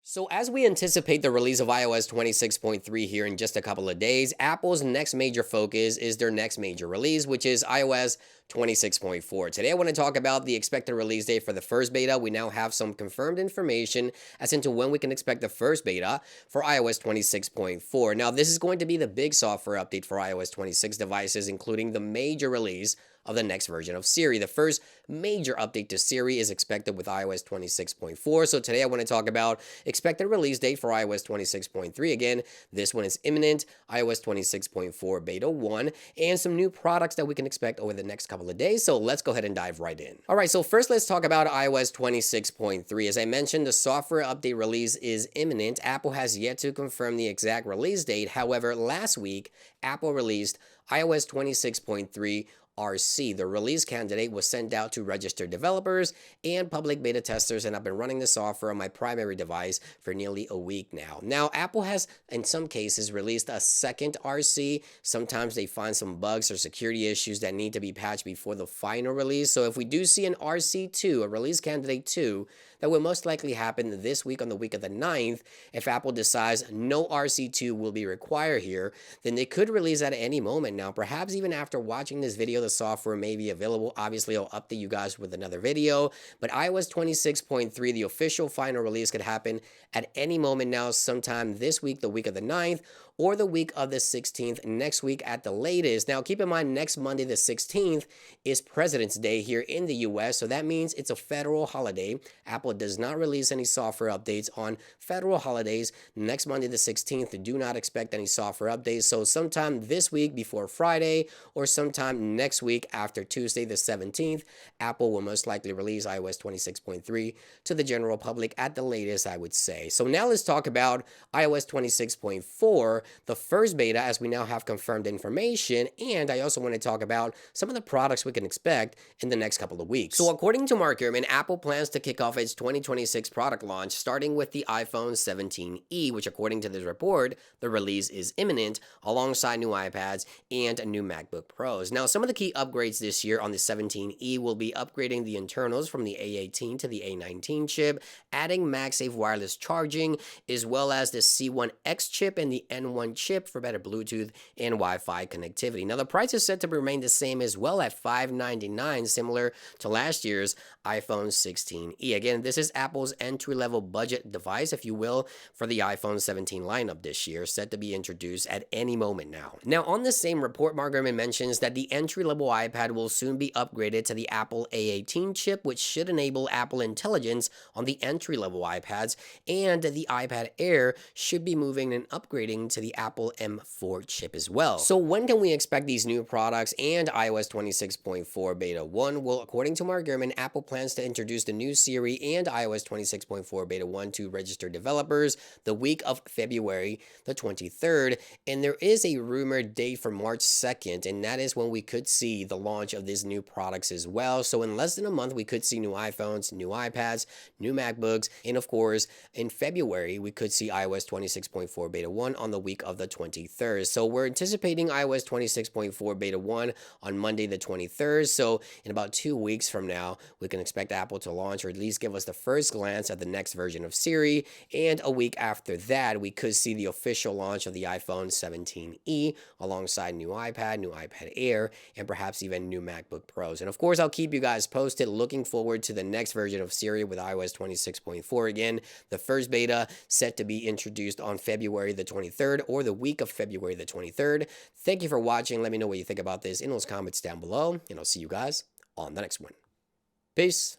So, as we anticipate the release of iOS 26.3 here in just a couple of days, Apple's next major focus is their next major release, which is iOS 26.4. Today, I want to talk about the expected release date for the first beta. We now have some confirmed information as into when we can expect the first beta for iOS 26.4. Now, this is going to be the big software update for iOS 26 devices, including the major release of the next version of Siri. The first major update to Siri is expected with iOS 26.4. So today I want to talk about expected release date for iOS 26.3. Again, this one is imminent, iOS 26.4 Beta 1, and some new products that we can expect over the next couple of days. So let's go ahead and dive right in. All right, so first let's talk about iOS 26.3. As I mentioned, the software update release is imminent. Apple has yet to confirm the exact release date. However, last week, Apple released iOS 26.3 RC. The release candidate was sent out to registered developers and public beta testers, and I've been running the software on my primary device for nearly a week now. Now, Apple has, in some cases, released a second RC. Sometimes they find some bugs or security issues that need to be patched before the final release. So if we do see an RC2, a release candidate 2, that will most likely happen this week on the week of the 9th. If Apple decides no RC2 will be required here, then they could release at any moment now. Perhaps even after watching this video, the software may be available. Obviously, I'll update you guys with another video, but iOS 26.3, the official final release, could happen at any moment now, sometime this week, the week of the 9th, or the week of the 16th, next week at the latest. Now, keep in mind, next Monday, the 16th, is President's Day here in the US, so that means it's a federal holiday. Apple does not release any software updates on federal holidays. Next Monday, the 16th, do not expect any software updates. So sometime this week before Friday, or sometime next week after Tuesday, the 17th, Apple will most likely release iOS 26.3 to the general public at the latest, I would say. So now let's talk about iOS 26.4, the first beta, as we now have confirmed information, and I also want to talk about some of the products we can expect in the next couple of weeks. So according to Mark Gurman, Apple plans to kick off its 2026 product launch starting with the iPhone 17e, which according to this report, the release is imminent, alongside new iPads and new MacBook Pros. Now, some of the key upgrades this year on the 17e will be upgrading the internals from the A18 to the A19 chip, adding MagSafe wireless charging, as well as the C1X chip and the N1 chip for better Bluetooth and Wi-Fi connectivity. Now, the price is set to remain the same as well at $599, similar to last year's iPhone 16e. Again, this is Apple's entry-level budget device, if you will, for the iPhone 17 lineup this year, set to be introduced at any moment now. Now, on the same report, Mark Gurman mentions that the entry-level iPad will soon be upgraded to the Apple A18 chip, which should enable Apple Intelligence on the entry-level iPads, and the iPad Air should be moving and upgrading to the Apple M4 chip as well. So when can we expect these new products and iOS 26.4 Beta 1? Well, according to Mark Gurman, Apple plans to introduce the new Siri and iOS 26.4 Beta 1 to registered developers the week of February the 23rd, and there is a rumored date for March 2nd, and that is when we could see the launch of these new products as well. So in less than a month, we could see new iPhones, new iPads, new MacBooks, and of course, in February, we could see iOS 26.4 Beta 1 on the week of the 23rd. So we're anticipating iOS 26.4 Beta 1 on Monday the 23rd. So in about 2 weeks from now, we can expect Apple to launch, or at least give us the first glance at the next version of Siri. And a week after that, we could see the official launch of the iPhone 17e alongside new iPad, new iPad Air, and perhaps even new MacBook Pros. And of course, I'll keep you guys posted. Looking forward to the next version of Siri with iOS 26.4. Again, the first beta set to be introduced on February the 23rd, or the week of February the 23rd. Thank you for watching. Let me know what you think about this in those comments down below, and I'll see you guys on the next one. Peace.